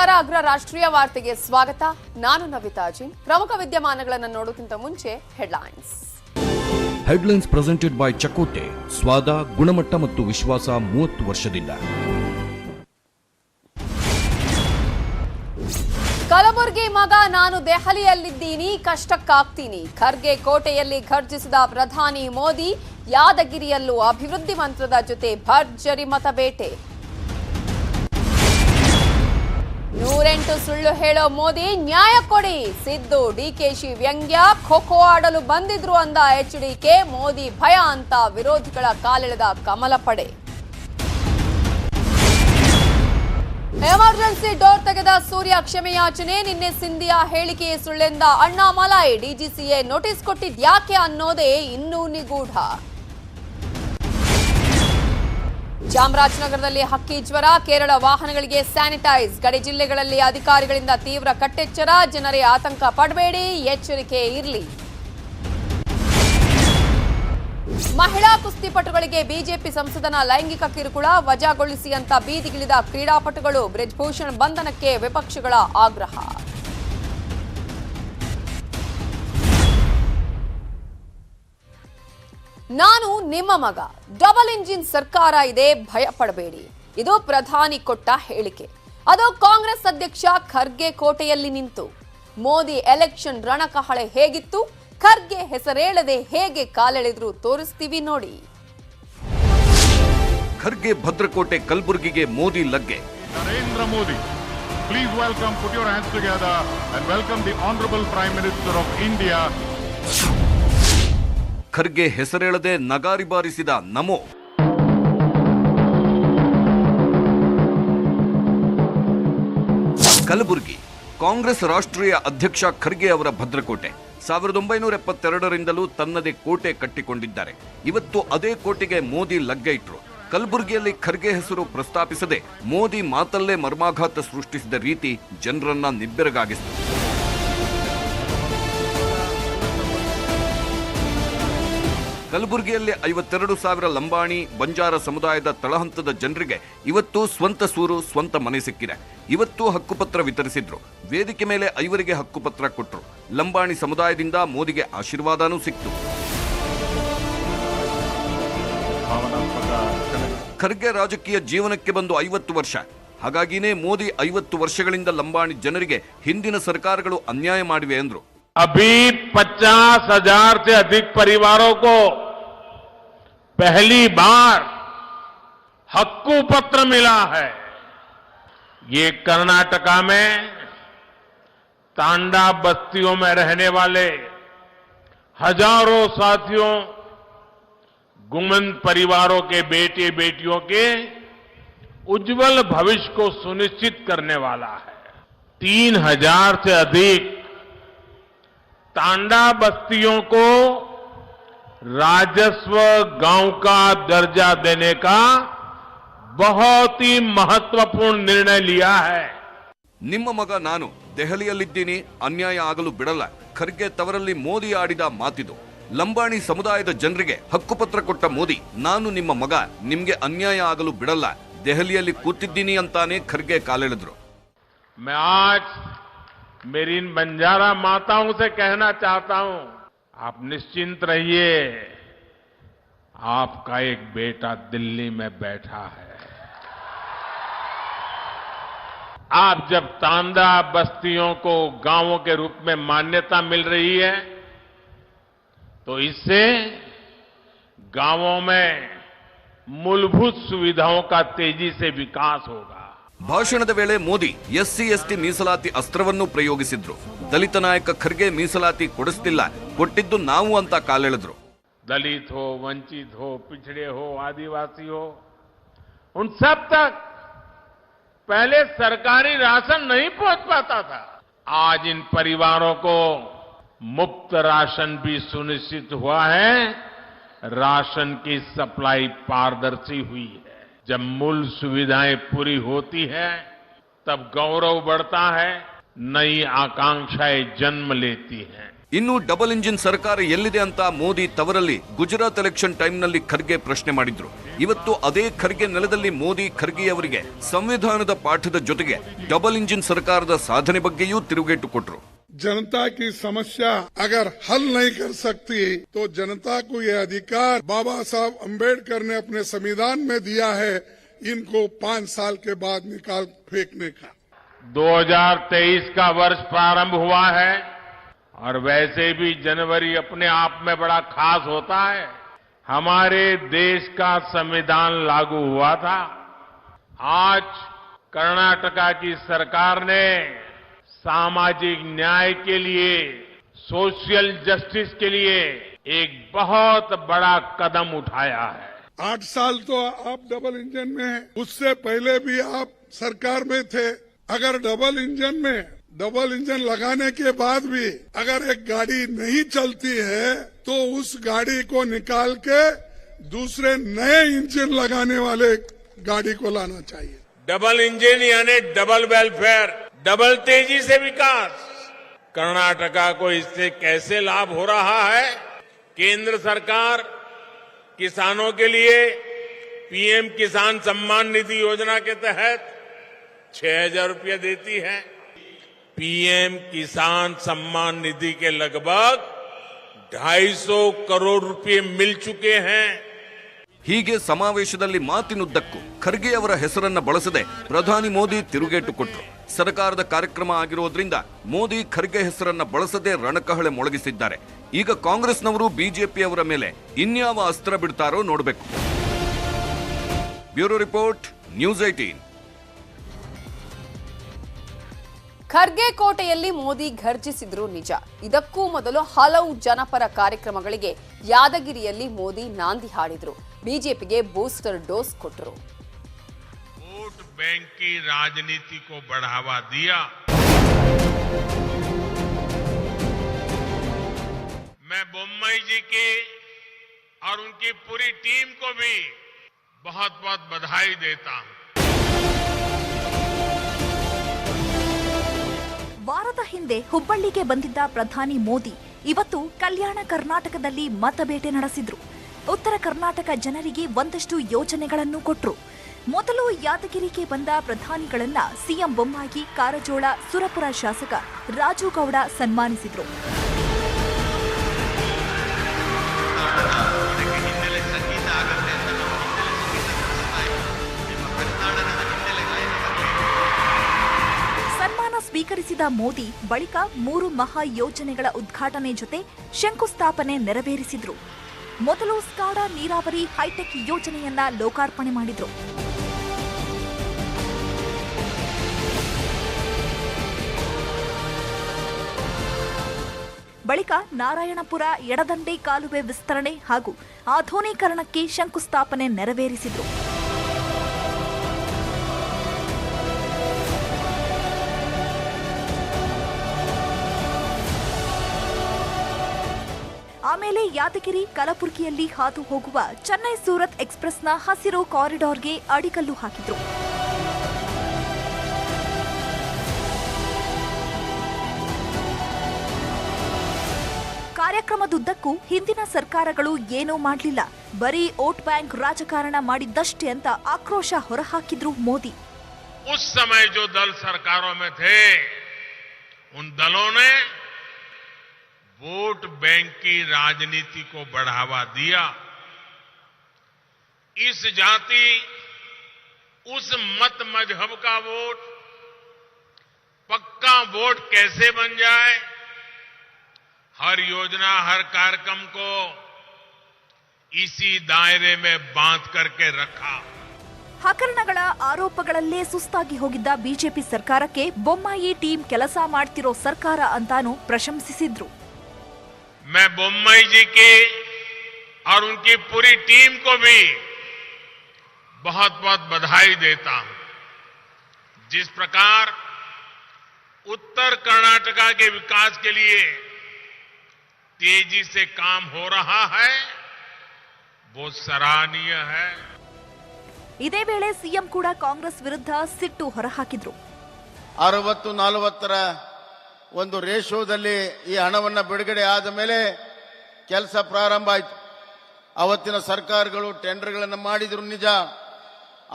ನಮಸ್ಕಾರ. ಅಗ್ರ ರಾಷ್ಟ್ರೀಯ ವಾರ್ತೆಗೆ ಸ್ವಾಗತ. ನಾನು ನವಿತಾ ಜಿನ್. ಪ್ರಮುಖ ವಿದ್ಯಮಾನಗಳನ್ನು ನೋಡುವುದಕ್ಕಿಂತ ಮುಂಚೆ headlines. Headlines presented by Chakote. ಸ್ವಾದ, ಗುಣಮಟ್ಟ ಮತ್ತು ವಿಶ್ವಾಸ 30 ವರ್ಷದಿಂದ. ಕಲಬುರಗಿ ಮಗ ನಾನು ದೆಹಲಿಯಲ್ಲಿದ್ದೀನಿ, ಕಷ್ಟಕ್ಕಾಗ್ತೀನಿ. ಖರ್ಗೆ ಕೋಟೆಯಲ್ಲಿ ಘರ್ಜಿಸಿದ ಪ್ರಧಾನಿ ಮೋದಿ. ಯಾದಗಿರಿಯಲ್ಲೂ ಅಭಿವೃದ್ಧಿ ಮಂತ್ರದ ಜೊತೆ ಭರ್ಜರಿ ಮತಬೇಟೆ. 108 ಸುಳ್ಳು ಹೇಳೋ ಮೋದಿ, ನ್ಯಾಯ ಕೊಡಿ. ಸಿದ್ದು ಡಿಕೆಶಿ ವ್ಯಂಗ್ಯ. ಖೋಖೋ ಆಡಲು ಬಂದಿದ್ರು ಅಂದ ಎಚ್ಡಿಕೆ. ಮೋದಿ ಭಯ ಅಂತ ವಿರೋಧಿಗಳ ಕಾಲೆಳೆದ ಕಮಲ ಪಡೆ. ಎಮರ್ಜೆನ್ಸಿ ಡೋರ್ ತೆಗೆದ ಸೂರ್ಯ ಕ್ಷಮೆಯಾಚನೆ. ನಿನ್ನೆ ಸಿಂಧಿಯಾ ಹೇಳಿಕೆ ಸುಳ್ಳೆಂದ ಅಣ್ಣಾಮಲೈ. ಡಿಜಿಸಿಎ ನೋಟಿಸ್ ಕೊಟ್ಟಿದ್ಯಾಕೆ ಅನ್ನೋದೇ ಇನ್ನೂ ನಿಗೂಢ. ಚಾಮರಾಜನಗರದಲ್ಲಿ ಹಕ್ಕಿ ಜ್ವರ. ಕೇರಳ ವಾಹನಗಳಿಗೆ ಸ್ಯಾನಿಟೈಸ್. ಗಡಿ ಜಿಲ್ಲೆಗಳಲ್ಲಿ ಅಧಿಕಾರಿಗಳಿಂದ ತೀವ್ರ ಕಟ್ಟೆಚ್ಚರ. ಜನರೇ ಆತಂಕ ಪಡಬೇಡಿ, ಎಚ್ಚರಿಕೆ ಇರಲಿ. ಮಹಿಳಾ ಕುಸ್ತಿಪಟುಗಳಿಗೆ ಬಿಜೆಪಿ ಸಂಸದನ ಲೈಂಗಿಕ ಕಿರುಕುಳ. ವಜಾಗೊಳಿಸಿ ಅಂತ ಬೀದಿಗಿಳಿದ ಕ್ರೀಡಾಪಟುಗಳು. ಬ್ರಿಜ್ಭೂಷಣ್ ಬಂಧನಕ್ಕೆ ವಿಪಕ್ಷಗಳ ಆಗ್ರಹ. ನಾನು ನಿಮ್ಮ ಮಗ. ಡಬಲ್ ಇಂಜಿನ್ ಸರ್ಕಾರ ಇದೆ, ಭಯ ಪಡಬೇಡಿ. ಇದು ಪ್ರಧಾನಿ ಕೊಟ್ಟ ಹೇಳಿಕೆ. ಅದು ಕಾಂಗ್ರೆಸ್ ಅಧ್ಯಕ್ಷ ಖರ್ಗೆ ಕೋಟೆಯಲ್ಲಿ ನಿಂತು. ಮೋದಿ ಎಲೆಕ್ಷನ್ ರಣಕಹಳೆ ಹೇಗಿತ್ತು, ಖರ್ಗೆ ಹೆಸರೇಳದೆ ಹೇಗೆ ಕಾಲೆಳೆದ್ರು ತೋರಿಸ್ತೀವಿ ನೋಡಿ. ಖರ್ಗೆ ಭದ್ರಕೋಟೆ ಕಲಬುರಗಿಗೆ ಮೋದಿ ಲಗ್ಗೆ. Narendra Modi, please welcome, put your hands together and welcome the honourable prime minister of India. Kharge ಹೆಸರೇಳದೆ ನಗಾರಿ ಬಾರಿಸಿದ ನಮೋ. ಕಲಬುರಗಿ ಕಾಂಗ್ರೆಸ್ ರಾಷ್ಟ್ರೀಯ ಅಧ್ಯಕ್ಷ ಖರ್ಗೆ ಅವರ ಭದ್ರಕೋಟೆ. 1972ರಿಂದಲೂ ತನ್ನದೇ ಕೋಟೆ ಕಟ್ಟಿಕೊಂಡಿದ್ದಾರೆ. ಇವತ್ತು ಅದೇ ಕೋಟೆಗೆ ಮೋದಿ ಲಗ್ಗೆ ಇಟ್ರು. ಕಲಬುರಗಿಯಲ್ಲಿ ಖರ್ಗೆ ಹೆಸರು ಪ್ರಸ್ತಾಪಿಸದೆ ಮೋದಿ ಮಾತಲ್ಲೇ ಮರ್ಮಾಘಾತ ಸೃಷ್ಟಿಸಿದ ರೀತಿ ಜನರನ್ನ ನಿಬ್ಬೆರಗಾಗಿಸಿತು. ಕಲಬುರಗಿಯಲ್ಲಿ 52,000 ಲಂಬಾಣಿ ಬಂಜಾರ ಸಮುದಾಯದ ತಳಹಂತದ ಜನರಿಗೆ ಇವತ್ತು ಸ್ವಂತ ಸೂರು, ಸ್ವಂತ ಮನೆ ಸಿಕ್ಕಿದೆ. ಇವತ್ತು ಹಕ್ಕುಪತ್ರ ವಿತರಿಸಿದ್ರು. ವೇದಿಕೆ ಮೇಲೆ 5 ಹಕ್ಕುಪತ್ರ ಕೊಟ್ಟರು. ಲಂಬಾಣಿ ಸಮುದಾಯದಿಂದ ಮೋದಿಗೆ ಆಶೀರ್ವಾದನೂ ಸಿಕ್ತು. ಖರ್ಗೆ ರಾಜಕೀಯ ಜೀವನಕ್ಕೆ ಬಂದು 50 ವರ್ಷ. ಹಾಗಾಗಿನೇ ಮೋದಿ 50 ವರ್ಷಗಳಿಂದ ಲಂಬಾಣಿ ಜನರಿಗೆ ಹಿಂದಿನ ಸರ್ಕಾರಗಳು ಅನ್ಯಾಯ ಮಾಡಿವೆ ಎಂದ್ರು. अभी 50,000 से अधिक परिवारों को पहली बार हक्कू पत्र मिला है. ये कर्नाटका में तांडा बस्तियों में रहने वाले हजारों साथियों, गुमन परिवारों के बेटे बेटियों के उज्जवल भविष्य को सुनिश्चित करने वाला है. 3,000 से अधिक तांडा बस्तियों को राजस्व गांव का दर्जा देने का बहुत ही महत्वपूर्ण निर्णय लिया है. ನಿಮ್ಮ ಮಗ ನಾನು ದೆಹಲಿಯಲ್ಲಿದ್ದೀನಿ, ಅನ್ಯಾಯ ಆಗಲು ಬಿಡಲ್ಲ. ಖರ್ಗೆ ತವರಲ್ಲಿ ಮೋದಿ ಆಡಿದ ಮಾತಿದು. ಲಂಬಾಣಿ ಸಮುದಾಯದ ಜನರಿಗೆ ಹಕ್ಕುಪತ್ರ ಕೊಟ್ಟ ಮೋದಿ, ನಾನು ನಿಮ್ಮ ಮಗ, ನಿಮ್ಗೆ ಅನ್ಯಾಯ ಆಗಲು ಬಿಡಲ್ಲ, ದೆಹಲಿಯಲ್ಲಿ ಕೂತಿದ್ದೀನಿ ಅಂತಾನೆ ಖರ್ಗೆ ಕಾಲೆಳೆದ್ರು. मेरी इन बंजारा माताओं से कहना चाहता हूं, आप निश्चिंत रहिए, आपका एक बेटा दिल्ली में बैठा है. आप जब तांडा बस्तियों को गांवों के रूप में मान्यता मिल रही है, तो इससे गांवों में मूलभूत सुविधाओं का तेजी से विकास होगा. ಭಾಷಣದ ವೇಳೆ ಮೋದಿ SC/ST ಮೀಸಲಾತಿ ಅಸ್ತ್ರವನ್ನು ಪ್ರಯೋಗಿಸಿದ್ರು. ದಲಿತ ನಾಯಕ ಖರ್ಗೆ ಮೀಸಲಾತಿ ಕೊಡಿಸ್ತಿಲ್ಲ, ಕೊಟ್ಟಿದ್ದು ನಾವು ಅಂತ ಕಾಲೆಳೆದ್ರು. दलित हो, वंचित हो, पिछड़े हो, आदिवासी हो, उन सब तक पहले सरकारी राशन नहीं पहुंच पाता था. आज इन परिवारों को मुफ्त राशन भी सुनिश्चित हुआ है. राशन की सप्लाई पारदर्शी हुई है. जब मूल सुविधाएं पूरी होती है तब गौरव बढ़ता है, नई आकांक्षाएं जन्म लेती हैं. ಇನ್ನು ಡಬಲ್ ಇಂಜಿನ್ ಸರ್ಕಾರ ಎಲ್ಲಿದೆ ಅಂತ ಮೋದಿ ತವರಲ್ಲಿ ಗುಜರಾತ್ ಎಲೆಕ್ಷನ್ ಟೈಮ್ನಲ್ಲಿ ಖರ್ಗೆ ಪ್ರಶ್ನೆ ಮಾಡಿದ್ರು. ಇವತ್ತು ಅದೇ ಖರ್ಗೆ ನೆಲದಲ್ಲಿ ಮೋದಿ ಖರ್ಗೆ ಅವರಿಗೆ ಸಂವಿಧಾನದ ಪಾಠದ ಜೊತೆಗೆ ಡಬಲ್ ಇಂಜಿನ್ ಸರ್ಕಾರದ ಸಾಧನೆ ಬಗ್ಗೆಯೂ ತಿರುಗೇಟು ಕೊಟ್ಟರು. जनता की समस्या अगर हल नहीं कर सकती तो जनता को ये अधिकार बाबा साहब अम्बेडकर ने अपने संविधान में दिया है, इनको 5 साल के बाद निकाल फेंकने का। 2023 का वर्ष प्रारंभ हुआ है और वैसे भी जनवरी अपने आप में बड़ा खास होता है। हमारे देश का संविधान लागू हुआ था। आज कर्नाटका की सरकार ने सामाजिक न्याय के लिए, सोशल जस्टिस के लिए एक बहुत बड़ा कदम उठाया है। 8 साल तो आप डबल इंजन में हैं, उससे पहले भी आप सरकार में थे। अगर डबल इंजन लगाने के बाद भी अगर एक गाड़ी नहीं चलती है तो उस गाड़ी को निकाल के दूसरे नए इंजन लगाने वाले गाड़ी को लाना चाहिए। डबल इंजन यानी डबल वेलफेयर, डबल तेजी से विकास। कर्नाटका को इससे कैसे लाभ हो रहा है? केंद्र सरकार किसानों के लिए पीएम किसान सम्मान निधि योजना के तहत 6,000 रुपया देती है। पीएम किसान सम्मान निधि के लगभग 250 करोड़ रुपये मिल चुके हैं। ಹೀಗೆ ಸಮಾವೇಶದಲ್ಲಿ ಮಾತಿನುದ್ದಕ್ಕೂ ಖರ್ಗೆ ಅವರ ಹೆಸರನ್ನ ಬಳಸದೆ ಪ್ರಧಾನಿ ಮೋದಿ ತಿರುಗೇಟು ಕೊಟ್ಟರು. ಸರ್ಕಾರದ ಕಾರ್ಯಕ್ರಮ ಆಗಿರೋದ್ರಿಂದ ಮೋದಿ ಖರ್ಗೆ ಹೆಸರನ್ನ ಬಳಸದೆ ರಣಕಹಳೆ ಮೊಳಗಿಸಿದ್ದಾರೆ. ಈಗ ಕಾಂಗ್ರೆಸ್ನವರು ಬಿಜೆಪಿ ಅವರ ಮೇಲೆ ಇನ್ಯಾವ ಅಸ್ತ್ರ ಬಿಡ್ತಾರೋ ನೋಡಬೇಕು. Bureau report, news 18. ಖರ್ಗೆ ಕೋಟೆಯಲ್ಲಿ ಮೋದಿ ಘರ್ಜಿಸಿದ್ರು ನಿಜ. ಇದಕ್ಕೂ ಮೊದಲು ಹಲವು ಜನಪರ ಕಾರ್ಯಕ್ರಮಗಳಿಗೆ ಯಾದಗಿರಿಯಲ್ಲಿ ಮೋದಿ ನಾಂದಿ ಹಾಡಿದ್ರು. ಬಿಜೆಪಿಗೆ ಬೂಸ್ಟರ್ ಡೋಸ್ ಕೊಟ್ಟರು. वोट बैंक की राजनीति को बढ़ावा दिया। मैं बोम्मई जी की और उनकी पूरी टीम को भी बहुत बहुत बधाई देता हूं। ವಾರದ ಹಿಂದೆ ಹುಬ್ಬಳ್ಳಿಗೆ ಬಂದಿದ್ದ ಪ್ರಧಾನಿ ಮೋದಿ ಇವತ್ತು ಕಲ್ಯಾಣ ಕರ್ನಾಟಕದಲ್ಲಿ ಮತಬೇಟೆ ನಡೆಸಿದ್ರು. ಉತ್ತರ ಕರ್ನಾಟಕ ಜನರಿಗೆ ಒಂದಷ್ಟು ಯೋಜನೆಗಳನ್ನು ಕೊಟ್ಟರು. ಮೊದಲು ಯಾದಗಿರಿಗೆ ಬಂದ ಪ್ರಧಾನಿಗಳನ್ನ ಸಿಎಂ ಬೊಮ್ಮಾಯಿ, ಕಾರಜೋಳ, ಸುರಪುರ ಶಾಸಕ ರಾಜು ಗೌಡ ಸನ್ಮಾನಿಸಿದ್ರು. ಸ್ವೀಕರಿಸಿದ ಮೋದಿ ಬಳಿಕ 3 ಮಹಾ ಯೋಜನೆಗಳ ಉದ್ಘಾಟನೆ ಜೊತೆ ಶಂಕುಸ್ಥಾಪನೆ ನೆರವೇರಿಸಿದ್ರು. ಮೊದಲು ಸ್ಕಾಡಾ ನೀರಾವರಿ ಹೈಟೆಕ್ ಯೋಜನೆಯನ್ನ ಲೋಕಾರ್ಪಣೆ ಮಾಡಿದ್ರು. ಬಳಿಕ ನಾರಾಯಣಪುರ ಎಡದಂಡೆ ಕಾಲುವೆ ವಿಸ್ತರಣೆ ಹಾಗೂ ಆಧುನೀಕರಣಕ್ಕೆ ಶಂಕುಸ್ಥಾಪನೆ ನೆರವೇರಿಸಿದ್ರು. ಆಮೇಲೆ ಯಾದಗಿರಿ ಕಲಬುರಗಿಯಲ್ಲಿ ಹಾದು ಹೋಗುವ ಚೆನ್ನೈ ಸೂರತ್ ಎಕ್ಸ್ಪ್ರೆಸ್ನ ಹಸಿರು ಕಾರಿಡಾರ್ಗೆ ಅಡಿಕಲ್ಲು ಹಾಕಿದ್ರು. ಕಾರ್ಯಕ್ರಮದುದ್ದಕ್ಕೂ ಹಿಂದಿನ ಸರ್ಕಾರಗಳು ಏನೂ ಮಾಡಲಿಲ್ಲ, ಬರೀ ವೋಟ್ ಬ್ಯಾಂಕ್ ರಾಜಕಾರಣ ಮಾಡಿದ್ದಷ್ಟೇ ಅಂತ ಆಕ್ರೋಶ ಹೊರಹಾಕಿದ್ರು ಮೋದಿ. उस समय जो दल सरकारों में थे, उन दलों ने वोट बैंक की राजनीति को बढ़ावा दिया। इस जाति, उस मत मजहब का वोट, पक्का वोट कैसे बन जाए, हर योजना, हर कार्यक्रम को इसी दायरे में बांध करके रखा। ಹಗರಣಗಳ ಆರೋಪಗಳಲ್ಲೇ ಸುಸ್ತಾಗಿ ಹೋಗಿದ್ದ ಬಿಜೆಪಿ ಸರ್ಕಾರಕ್ಕೆ ಬೊಮ್ಮಾಯಿ ಟೀಮ್ ಕೆಲಸ ಮಾಡ್ತಿರೋ ಸರ್ಕಾರ ಅಂತಾನೂ ಪ್ರಶಂಸಿಸಿದ್ರು. मैं बोम्मई जी की और उनकी पूरी टीम को भी बहुत बहुत बधाई देता हूं। जिस प्रकार उत्तर कर्नाटका के विकास के लिए तेजी से काम हो रहा है, वो सराहनीय है। ಇದೇ ವೇಳೆ ಸಿಎಂ ಕೂಡ ಕಾಂಗ್ರೆಸ್ ವಿರುದ್ಧ ಸಿಟ್ಟು ಹೊರಹಾಕಿದ್ರು. 60-40ರ ಒಂದು ರೇಷೋದಲ್ಲಿ ಈ ಹಣವನ್ನು ಬಿಡುಗಡೆ ಆದ ಮೇಲೆ ಕೆಲಸ ಪ್ರಾರಂಭ ಆಯಿತು. ಅವತ್ತಿನ ಸರ್ಕಾರಗಳು ಟೆಂಡರ್ಗಳನ್ನು ಮಾಡಿದ್ರು ನಿಜ,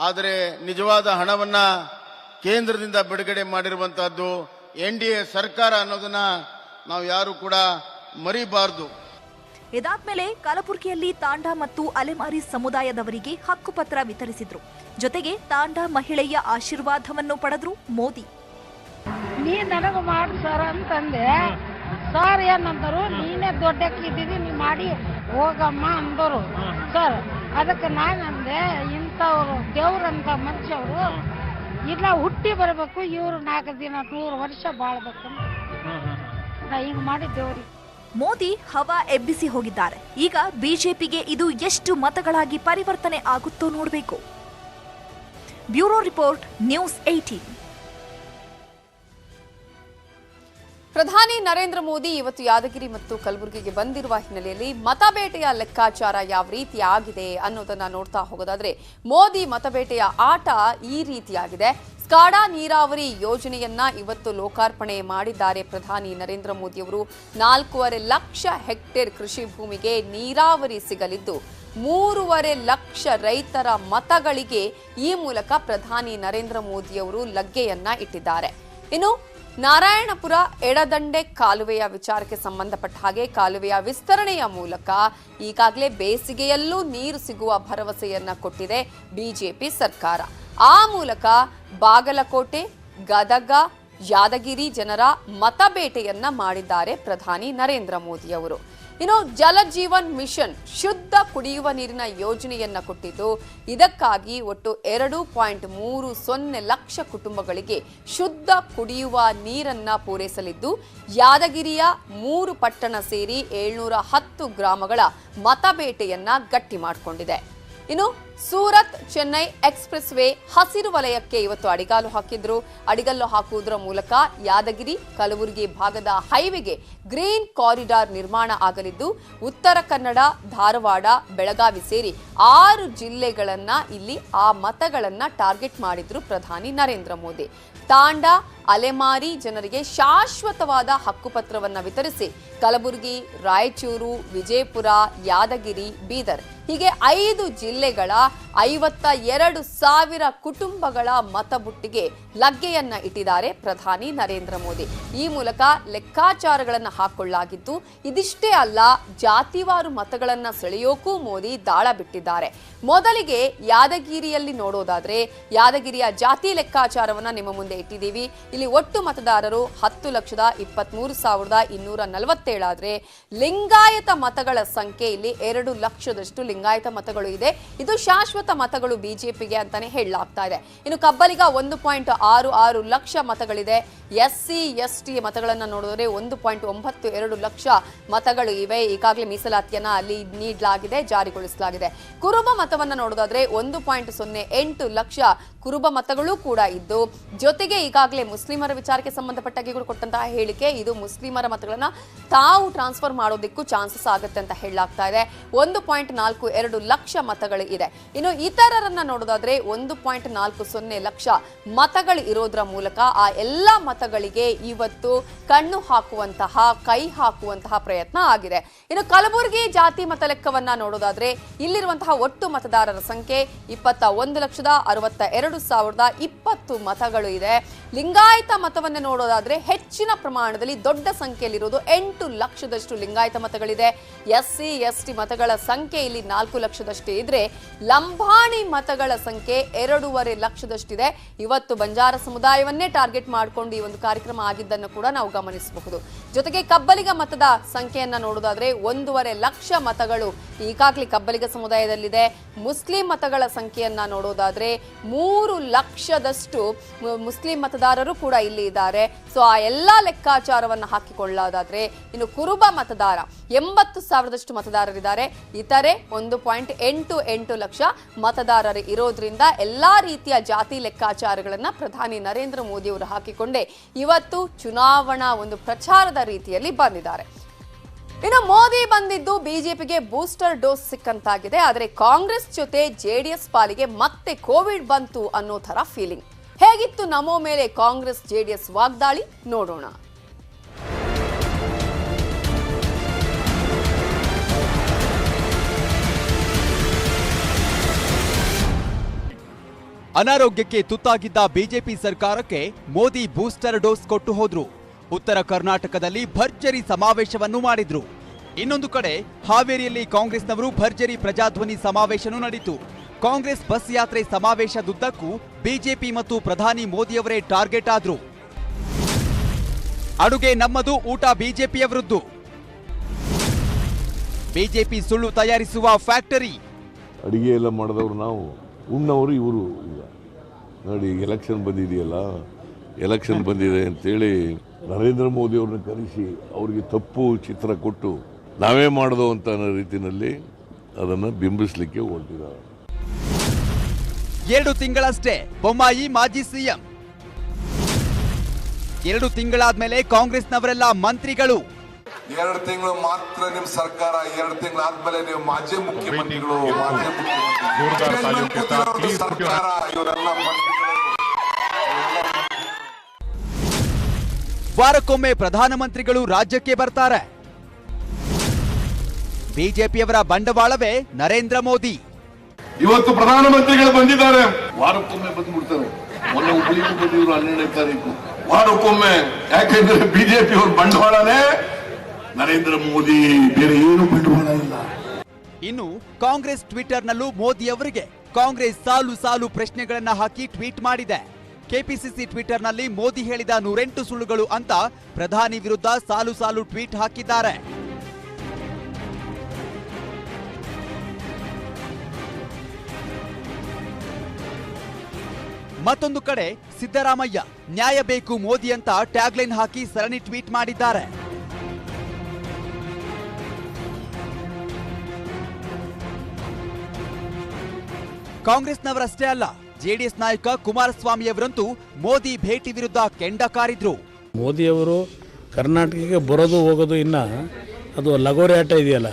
ಆದರೆ ನಿಜವಾದ ಹಣವನ್ನ ಕೇಂದ್ರದಿಂದ ಬಿಡುಗಡೆ ಮಾಡಿರುವಂತಹದ್ದು NDA ಸರ್ಕಾರ ಅನ್ನೋದನ್ನ ನಾವು ಯಾರು ಕೂಡ ಮರಿಬಾರದು. ಇದಾದ್ಮೇಲೆ ಕಲಬುರಗಿಯಲ್ಲಿ ತಾಂಡಾ ಮತ್ತು ಅಲೆಮಾರಿ ಸಮುದಾಯದವರಿಗೆ ಹಕ್ಕುಪತ್ರ ವಿತರಿಸಿದ್ರು. ಜೊತೆಗೆ ತಾಂಡಾ ಮಹಿಳೆಯ ಆಶೀರ್ವಾದವನ್ನು ಪಡೆದ್ರು ಮೋದಿ. ನೀ ನನಗೆ ಮಾಡು ಸರ್ ಅಂತಂದೆ. ಸರ್ ಏನಂದರು, ನೀನೇ ದೊಡ್ಡಕ್ಕಿದ್ದೀವಿ, ನೀ ಮಾಡಿ ಹೋಗಮ್ಮ ಅಂದರು ಸರ್. ಅದಕ್ಕೆ ನಾನಂದೆ, ಇಂಥವ್ರು ದೇವ್ರಂತ ಮನುಷ್ಯವರು ಇಲ್ಲ, ಹುಟ್ಟಿ ಬರಬೇಕು, ಇವರು 4 ದಿನ 100 ವರ್ಷ ಬಾಳ್ಬೇಕು. ನಾ ಈಗ ಮಾಡಿದ್ದೇವ್ರಿ. ಮೋದಿ ಹವಾ ಎಬ್ಬಿಸಿ ಹೋಗಿದ್ದಾರೆ. ಈಗ ಬಿಜೆಪಿಗೆ ಇದು ಎಷ್ಟು ಮತಗಳಾಗಿ ಪರಿವರ್ತನೆ ಆಗುತ್ತೋ ನೋಡಬೇಕು. Bureau report, news 18. ಪ್ರಧಾನಿ ನರೇಂದ್ರ ಮೋದಿ ಇವತ್ತು ಯಾದಗಿರಿ ಮತ್ತು ಕಲಬುರಗಿಗೆ ಬಂದಿರುವ ಹಿನ್ನೆಲೆಯಲ್ಲಿ ಮತಬೇಟೆಯ ಲೆಕ್ಕಾಚಾರ ಯಾವ ರೀತಿ ಆಗಿದೆ ಅನ್ನೋದನ್ನ ನೋಡ್ತಾ ಹೋಗೋದಾದ್ರೆ, ಮೋದಿ ಮತಬೇಟೆಯ ಆಟ ಈ ರೀತಿಯಾಗಿದೆ. ಸ್ಕಾಡಾ ನೀರಾವರಿ ಯೋಜನೆಯನ್ನ ಇವತ್ತು ಲೋಕಾರ್ಪಣೆ ಮಾಡಿದ್ದಾರೆ ಪ್ರಧಾನಿ ನರೇಂದ್ರ ಮೋದಿ ಅವರು. 4.5 ಲಕ್ಷ ಹೆಕ್ಟೇರ್ ಕೃಷಿ ಭೂಮಿಗೆ ನೀರಾವರಿ ಸಿಗಲಿದ್ದು 3.5 ಲಕ್ಷ ರೈತರ ಮತಗಳಿಗೆ ಈ ಮೂಲಕ ಪ್ರಧಾನಿ ನರೇಂದ್ರ ಮೋದಿ ಅವರು ಲಗ್ಗೆಯನ್ನ ಇಟ್ಟಿದ್ದಾರೆ. ಇನ್ನು ನಾರಾಯಣಪುರ ಎಡದಂಡೆ ಕಾಲುವೆಯ ವಿಚಾರಕ್ಕೆ ಸಂಬಂಧಪಟ್ಟ ಹಾಗೆ ಕಾಲುವೆಯ ವಿಸ್ತರಣೆಯ ಮೂಲಕ ಈಗಾಗಲೇ ಬೇಸಿಗೆಯಲ್ಲೂ ನೀರು ಸಿಗುವ ಭರವಸೆಯನ್ನ ಕೊಟ್ಟಿದೆ ಬಿಜೆಪಿ ಸರ್ಕಾರ. ಆ ಮೂಲಕ ಬಾಗಲಕೋಟೆ, ಗದಗ, ಯಾದಗಿರಿ ಜನರ ಮತಬೇಟೆಯನ್ನ ಮಾಡಿದ್ದಾರೆ ಪ್ರಧಾನಿ ನರೇಂದ್ರ ಮೋದಿ ಅವರು. ಇನ್ನು ಜಲ ಜೀವನ್ ಮಿಷನ್ ಶುದ್ಧ ಕುಡಿಯುವ ನೀರಿನ ಯೋಜನೆಯನ್ನ ಕೊಟ್ಟಿದ್ದು, ಇದಕ್ಕಾಗಿ ಒಟ್ಟು 2.30 ಲಕ್ಷ ಕುಟುಂಬಗಳಿಗೆ ಶುದ್ಧ ಕುಡಿಯುವ ನೀರನ್ನ ಪೂರೈಸಲಿದ್ದು, ಯಾದಗಿರಿಯ 3 ಪಟ್ಟಣ ಸೇರಿ 710 ಗ್ರಾಮಗಳ ಮತಬೇಟೆಯನ್ನ ಗಟ್ಟಿ ಮಾಡಿಕೊಂಡಿದೆ. ಇನ್ನು ಸೂರತ್ ಚೆನ್ನೈ ಎಕ್ಸ್‌ಪ್ರೆಸ್ ವೇ ಹಸಿರು ವಲಯಕ್ಕೆ ಇವತ್ತು ಅಡಿಗಾಲು ಹಾಕಿದ್ರು. ಅಡಿಗಲ್ಲು ಹಾಕುವುದರ ಮೂಲಕ ಯಾದಗಿರಿ ಕಲಬುರಗಿ ಭಾಗದ ಹೈವೇಗೆ ಗ್ರೀನ್ ಕಾರಿಡಾರ್ ನಿರ್ಮಾಣ ಆಗಲಿದ್ದು, ಉತ್ತರ ಕನ್ನಡ, ಧಾರವಾಡ, ಬೆಳಗಾವಿ ಸೇರಿ 6 ಜಿಲ್ಲೆಗಳನ್ನ ಇಲ್ಲಿ ಆ ಮತಗಳನ್ನ ಟಾರ್ಗೆಟ್ ಮಾಡಿದ್ರು ಪ್ರಧಾನಿ ನರೇಂದ್ರ ಮೋದಿ. ತಾಂಡಾ ಅಲೆಮಾರಿ ಜನರಿಗೆ ಶಾಶ್ವತವಾದ ಹಕ್ಕುಪತ್ರವನ್ನ ವಿತರಿಸಿ ಕಲಬುರಗಿ, ರಾಯಚೂರು, ವಿಜಯಪುರ, ಯಾದಗಿರಿ, ಬೀದರ್ ಹೀಗೆ 5 ಜಿಲ್ಲೆಗಳ 52,000 ಕುಟುಂಬಗಳ ಮತಬುಟ್ಟಿಗೆ ಲಗ್ಗೆಯನ್ನ ಇಟ್ಟಿದ್ದಾರೆ ಪ್ರಧಾನಿ ನರೇಂದ್ರ ಮೋದಿ. ಈ ಮೂಲಕ ಲೆಕ್ಕಾಚಾರಗಳನ್ನ ಹಾಕೊಳ್ಳಲಾಗಿದ್ದು, ಇದಿಷ್ಟೇ ಅಲ್ಲ, ಜಾತಿವಾರು ಮತಗಳನ್ನ ಸೆಳೆಯೋಕೂ ಮೋದಿ ದಾಳ ಬಿಟ್ಟಿದ್ದಾರೆ. ಮೊದಲಿಗೆ ಯಾದಗಿರಿಯಲ್ಲಿ ನೋಡೋದಾದ್ರೆ, ಯಾದಗಿರಿಯ ಜಾತಿ ಲೆಕ್ಕಾಚಾರವನ್ನ ನಿಮ್ಮ ಮುಂದೆ ಇಟ್ಟಿದ್ದೀವಿ. ಇಲ್ಲಿ ಒಟ್ಟು ಮತದಾರರು 10,23,247 ಆದ್ರೆ ಲಿಂಗಾಯತ ಮತಗಳ ಸಂಖ್ಯೆ ಇಲ್ಲಿ 2 ಲಕ್ಷದಷ್ಟು ಲಿಂಗಾಯತ ಮತಗಳು ಇದೆ. ಇದು ಶಾಶ್ವತ ಮತಗಳು ಬಿಜೆಪಿಗೆ ಅಂತಾನೆ ಹೇಳಲಾಗ್ತಾ ಇದೆ. ಇನ್ನು ಕಬ್ಬಲಿಗ 1.66 ಲಕ್ಷ ಮತಗಳಿದೆ. SC ST ಮತಗಳನ್ನ ನೋಡಿದ್ರೆ 1.92 ಲಕ್ಷ ಮತಗಳು ಇವೆ. ಈಗಾಗಲೇ ಮೀಸಲಾತಿಯನ್ನ ಅಲ್ಲಿ ನೀಡಲಾಗಿದೆ, ಜಾರಿಗೊಳಿಸಲಾಗಿದೆ. ಕುರುಬ ಮತವನ್ನ ನೋಡೋದಾದ್ರೆ 1.08 ಲಕ್ಷ ಕುರುಬ ಮತಗಳು ಕೂಡ ಇದ್ದು, ಜೊತೆಗೆ ಈಗಾಗಲೇ ಮುಸ್ಲಿಮರ ವಿಚಾರಕ್ಕೆ ಸಂಬಂಧಪಟ್ಟಾಗಿ ಕೊಟ್ಟಂತಹ ಹೇಳಿಕೆ, ಇದು ಮುಸ್ಲಿಮರ ಮತಗಳನ್ನ ತಾವು ಟ್ರಾನ್ಸ್ಫರ್ ಮಾಡೋದಕ್ಕೂ ಚಾನ್ಸಸ್ ಆಗುತ್ತೆ ಅಂತ ಹೇಳಲಾಗ್ತಾ ಇದೆ. 1.42 ಲಕ್ಷ ಮತಗಳು ಇದೆ. ಇನ್ನು ಇತರರನ್ನ ನೋಡೋದಾದ್ರೆ 1.40 ಲಕ್ಷ ಮತಗಳು ಇರೋದ್ರ ಮೂಲಕ ಆ ಎಲ್ಲ ಮತಗಳಿಗೆ ಇವತ್ತು ಕಣ್ಣು ಹಾಕುವಂತಹ, ಕೈ ಹಾಕುವಂತಹ ಪ್ರಯತ್ನ ಆಗಿದೆ. ಇನ್ನು ಕಲಬುರಗಿ ಜಾತಿ ಮತ ಲೆಕ್ಕವನ್ನ ನೋಡೋದಾದ್ರೆ ಇಲ್ಲಿರುವಂತಹ ಒಟ್ಟು ಮತದಾರರ ಸಂಖ್ಯೆ 21,62,020 ಮತಗಳು ಇದೆ. ಲಿಂಗಾಯತ ಮತವನ್ನ ನೋಡೋದಾದ್ರೆ ಹೆಚ್ಚಿನ ಪ್ರಮಾಣದಲ್ಲಿ ದೊಡ್ಡ ಸಂಖ್ಯೆಯಲ್ಲಿರೋದು 8 ಲಕ್ಷದಷ್ಟು ಲಿಂಗಾಯತ ಮತಗಳಿದೆ. SC ST ಮತಗಳ ಸಂಖ್ಯೆ ಇಲ್ಲಿ 4 ಲಕ್ಷದಷ್ಟೇ ಇದ್ರೆ, ಲಂಬಾಣಿ ಮತಗಳ ಸಂಖ್ಯೆ 2.5 ಲಕ್ಷದಷ್ಟಿದೆ. ಇವತ್ತು ಬಂಜಾರ ಸಮುದಾಯವನ್ನೇ ಟಾರ್ಗೆಟ್ ಮಾಡಿಕೊಂಡು ಈ ಒಂದು ಕಾರ್ಯಕ್ರಮ ಆಗಿದ್ದನ್ನು ಕೂಡ ನಾವು ಗಮನಿಸಬಹುದು. ಜೊತೆಗೆ ಕಬ್ಬಲಿಗ ಮತದ ಸಂಖ್ಯೆಯನ್ನ ನೋಡೋದಾದ್ರೆ 1.5 ಲಕ್ಷ ಮತಗಳು ಈಗಾಗಲೇ ಕಬ್ಬಲಿಗ ಸಮುದಾಯದಲ್ಲಿದೆ. ಮುಸ್ಲಿಂ ಮತಗಳ ಸಂಖ್ಯೆಯನ್ನ ನೋಡೋದಾದ್ರೆ 3 ಲಕ್ಷದಷ್ಟು ಮುಸ್ಲಿಂ ಮತದಾರರು ಕೂಡ ಇಲ್ಲಿ ಇದ್ದಾರೆ. ಸೊ ಆ ಎಲ್ಲಾ ಲೆಕ್ಕಾಚಾರವನ್ನ ಹಾಕಿಕೊಳ್ಳೋದಾದ್ರೆ ಇನ್ನು ಕುರುಬ ಮತದಾರ 80,000 ಮತದಾರರಿದ್ದಾರೆ. ಇತರೆ 1.88 ಲಕ್ಷ ಮತದಾರರು ಇರೋದ್ರಿಂದ ಎಲ್ಲಾ ರೀತಿಯ ಜಾತಿ ಲೆಕ್ಕಾಚಾರಗಳನ್ನ ಪ್ರಧಾನಿ ನರೇಂದ್ರ ಮೋದಿ ಅವರು ಹಾಕಿಕೊಂಡೇ ಇವತ್ತು ಚುನಾವಣಾ ಒಂದು ಪ್ರಚಾರದ ರೀತಿಯಲ್ಲಿ ಬಂದಿದ್ದಾರೆ. ಇನ್ನು ಮೋದಿ ಬಂದಿದ್ದು ಬಿಜೆಪಿಗೆ ಬೂಸ್ಟರ್ ಡೋಸ್ ಸಿಕ್ಕಂತಾಗಿದೆ. ಆದರೆ ಕಾಂಗ್ರೆಸ್ ಜೊತೆ JDS ಪಾಲಿಗೆ ಮತ್ತೆ ಕೋವಿಡ್ ಬಂತು ಅನ್ನೋ ತರ ಫೀಲಿಂಗ್. ಹೇಗಿತ್ತು ನಮೋ ಮೇಲೆ ಕಾಂಗ್ರೆಸ್ JDS ವಾಗ್ದಾಳಿ ನೋಡೋಣ. ಅನಾರೋಗ್ಯಕ್ಕೆ ತುತ್ತಾಗಿದ್ದ ಬಿಜೆಪಿ ಸರ್ಕಾರಕ್ಕೆ ಮೋದಿ ಬೂಸ್ಟರ್ ಡೋಸ್ ಕೊಟ್ಟು ಹೋದ್ರು. ಉತ್ತರ ಕರ್ನಾಟಕದಲ್ಲಿ ಭರ್ಜರಿ ಸಮಾವೇಶವನ್ನು ಮಾಡಿದ್ರು. ಇನ್ನೊಂದು ಕಡೆ ಹಾವೇರಿಯಲ್ಲಿ ಕಾಂಗ್ರೆಸ್ನವರು ಭರ್ಜರಿ ಪ್ರಜಾಧ್ವನಿ ಸಮಾವೇಶನೂ ನಡೆಯಿತು. ಕಾಂಗ್ರೆಸ್ ಬಸ್ ಯಾತ್ರೆ ಸಮಾವೇಶದುದ್ದಕ್ಕೂ ಬಿಜೆಪಿ ಮತ್ತು ಪ್ರಧಾನಿ ಮೋದಿಯವರೇ ಟಾರ್ಗೆಟ್ ಆದ್ರು. ಅಡುಗೆ ನಮ್ಮದು, ಊಟ ಬಿಜೆಪಿಯವರದ್ದು. ಬಿಜೆಪಿ ಸುಳ್ಳು ತಯಾರಿಸುವ ಫ್ಯಾಕ್ಟರಿ. ಅಡಿಗೆ ಎಲ್ಲ ಮಾಡಿದವರು ನಾವು, ಉಣ್ಣವರು ಇವರು. ಈಗ ನೋಡಿ, ಎಲೆಕ್ಷನ್ ಬಂದಿದೆಯಲ್ಲ, ಎಲೆಕ್ಷನ್ ಬಂದಿದೆ ಅಂತೇಳಿ ನರೇಂದ್ರ ಮೋದಿ ಅವ್ರನ್ನ ಕರೆಸಿ ಅವ್ರಿಗೆ ತಪ್ಪು ಚಿತ್ರ ಕೊಟ್ಟು ನಾವೇ ಮಾಡೋದು ಅಂತ ಅನ್ನೋ ರೀತಿಯಲ್ಲಿ ಅದನ್ನು ಬಿಂಬಿಸಲಿಕ್ಕೆ ಹೊರಟಿದ್ದಾರೆ. 2 ತಿಂಗಳಷ್ಟೇ ಬೊಮ್ಮಾಯಿ ಮಾಜಿ ಸಿಎಂ. 2 ತಿಂಗಳಾದ್ಮೇಲೆ ಕಾಂಗ್ರೆಸ್ನವರೆಲ್ಲ ಮಂತ್ರಿಗಳು. 2 ತಿಂಗಳು ಮಾತ್ರ ನಿಮ್ಮ ಸರ್ಕಾರ, 2 ತಿಂಗಳಾದ್ಮೇಲೆ ನೀವು ಮಾಜಿ ಮುಖ್ಯಮಂತ್ರಿಗಳು, ಸರ್ಕಾರ, ಇವರೆಲ್ಲ ಮಂತ್ರಿಗಳು. ವಾರಕ್ಕೊಮ್ಮೆ ಪ್ರಧಾನಮಂತ್ರಿಗಳು ರಾಜ್ಯಕ್ಕೆ ಬರ್ತಾರೆ. ಬಿಜೆಪಿಯವರ ಬಂಡವಾಳವೇ ನರೇಂದ್ರ ಮೋದಿ. ಇವತ್ತು ಪ್ರಧಾನಮಂತ್ರಿಗಳು ಬಂದಿದ್ದಾರೆ, ವಾರಕ್ಕೊಮ್ಮೆ ಬಂದ್ಬಿಡ್ತಾರೆ. ಮೊನ್ನೆ ಹುಬ್ಬಳ್ಳಿಗೂ ಬಂದಿದ್ರು 12ನೇ ತಾರೀಕು. ವಾರಕ್ಕೊಮ್ಮೆ, ಯಾಕೆಂದ್ರೆ ಬಿಜೆಪಿ ಅವ್ರ ಬಂಡವಾಳನೇ ನರೇಂದ್ರ ಮೋದಿ, ಬೇರೆ ಏನು ಬಂಡವಾಳ ಇಲ್ಲ. ಇನ್ನು ಕಾಂಗ್ರೆಸ್ ಟ್ವಿಟರ್ನಲ್ಲೂ ಮೋದಿ ಅವರಿಗೆ ಕಾಂಗ್ರೆಸ್ ಸಾಲು ಸಾಲು ಪ್ರಶ್ನೆಗಳನ್ನ ಹಾಕಿ ಟ್ವೀಟ್ ಮಾಡಿದೆ. ಕೆಪಿಸಿಸಿ ಟ್ವಿಟರ್ನಲ್ಲಿ ಮೋದಿ ಹೇಳಿದ 108 ಸುಳ್ಳುಗಳು ಅಂತ ಪ್ರಧಾನಿ ವಿರುದ್ಧ ಸಾಲು ಸಾಲು ಟ್ವೀಟ್ ಹಾಕಿದ್ದಾರೆ. ಮತ್ತೊಂದು ಕಡೆ ಸಿದ್ದರಾಮಯ್ಯ ನ್ಯಾಯ ಬೇಕು ಮೋದಿ ಅಂತ ಟ್ಯಾಗ್ಲೈನ್ ಹಾಕಿ ಸರಣಿ ಟ್ವೀಟ್ ಮಾಡಿದ್ದಾರೆ. ಕಾಂಗ್ರೆಸ್ನವರಷ್ಟೇ ಅಲ್ಲ, ಜೆಡಿಎಸ್ ನಾಯಕ ಕುಮಾರಸ್ವಾಮಿ ಅವರಂತೂ ಮೋದಿ ಭೇಟಿ ವಿರುದ್ಧ ಕೆಂಡ ಕಾರಿದ್ರು. ಮೋದಿಯವರು ಕರ್ನಾಟಕಕ್ಕೆ ಬರೋದು ಹೋಗೋದು, ಇನ್ನ ಅದು ಲಗೋರಿ ಆಟ ಇದೆಯಲ್ಲ,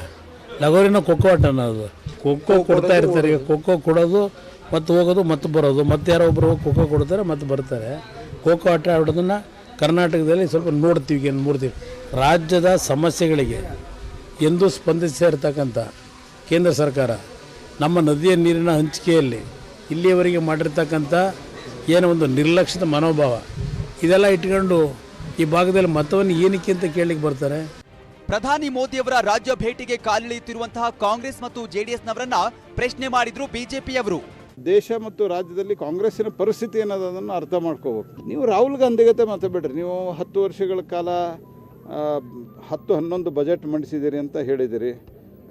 ಲಗೋರಿನ ಖೋಖೋ ಆಟನ, ಅದು ಖೋಖೋ ಕೊಡ್ತಾ ಇರ್ತಾರೆ. ಖೋಖೋ ಕೊಡೋದು ಮತ್ತು ಹೋಗೋದು ಮತ್ತು ಬರೋದು, ಮತ್ತೆ ಯಾರೋ ಒಬ್ಬರು ಖೋಖೋ ಕೊಡ್ತಾರೆ ಮತ್ತು ಬರ್ತಾರೆ. ಖೋಖೋ ಆಟ ಆಡೋದನ್ನು ಕರ್ನಾಟಕದಲ್ಲಿ ಸ್ವಲ್ಪ ನೋಡ್ತೀವಿ. ರಾಜ್ಯದ ಸಮಸ್ಯೆಗಳಿಗೆ ಎಂದು ಸ್ಪಂದಿಸ್ತಾ ಇರ್ತಕ್ಕಂಥ ಕೇಂದ್ರ ಸರ್ಕಾರ ನಮ್ಮ ನದಿಯ ನೀರಿನ ಹಂಚಿಕೆಯಲ್ಲಿ ಇಲ್ಲಿಯವರೆಗೆ ಮಾಡಿರ್ತಕ್ಕಂಥ ಏನೋ ಒಂದು ನಿರ್ಲಕ್ಷ್ಯದ ಮನೋಭಾವ, ಇದೆಲ್ಲ ಇಟ್ಕೊಂಡು ಈ ಭಾಗದಲ್ಲಿ ಮತವನ್ನು ಏನಕ್ಕೆ ಅಂತ ಕೇಳಲಿಕ್ಕೆ ಬರ್ತಾರೆ. ಪ್ರಧಾನಿ ಮೋದಿಯವರ ರಾಜ್ಯ ಭೇಟಿಗೆ ಕಾಲಿಳಿಯುತ್ತಿರುವಂತಹ ಕಾಂಗ್ರೆಸ್ ಮತ್ತು ಜೆಡಿಎಸ್ನವರನ್ನ ಪ್ರಶ್ನೆ ಮಾಡಿದ್ರು ಬಿಜೆಪಿಯವರು. ದೇಶ ಮತ್ತು ರಾಜ್ಯದಲ್ಲಿ ಕಾಂಗ್ರೆಸ್ಸಿನ ಪರಿಸ್ಥಿತಿ ಏನದನ್ನು ಅರ್ಥ ಮಾಡ್ಕೋಬೇಕು. ನೀವು ರಾಹುಲ್ ಗಾಂಧಿಗತೆ ಮಾತಾಡ್ಬೇಡ್ರಿ. ನೀವು 10 ವರ್ಷಗಳ ಕಾಲ 10-11 ಬಜೆಟ್ ಮಂಡಿಸಿದ್ದೀರಿ ಅಂತ ಹೇಳಿದಿರಿ.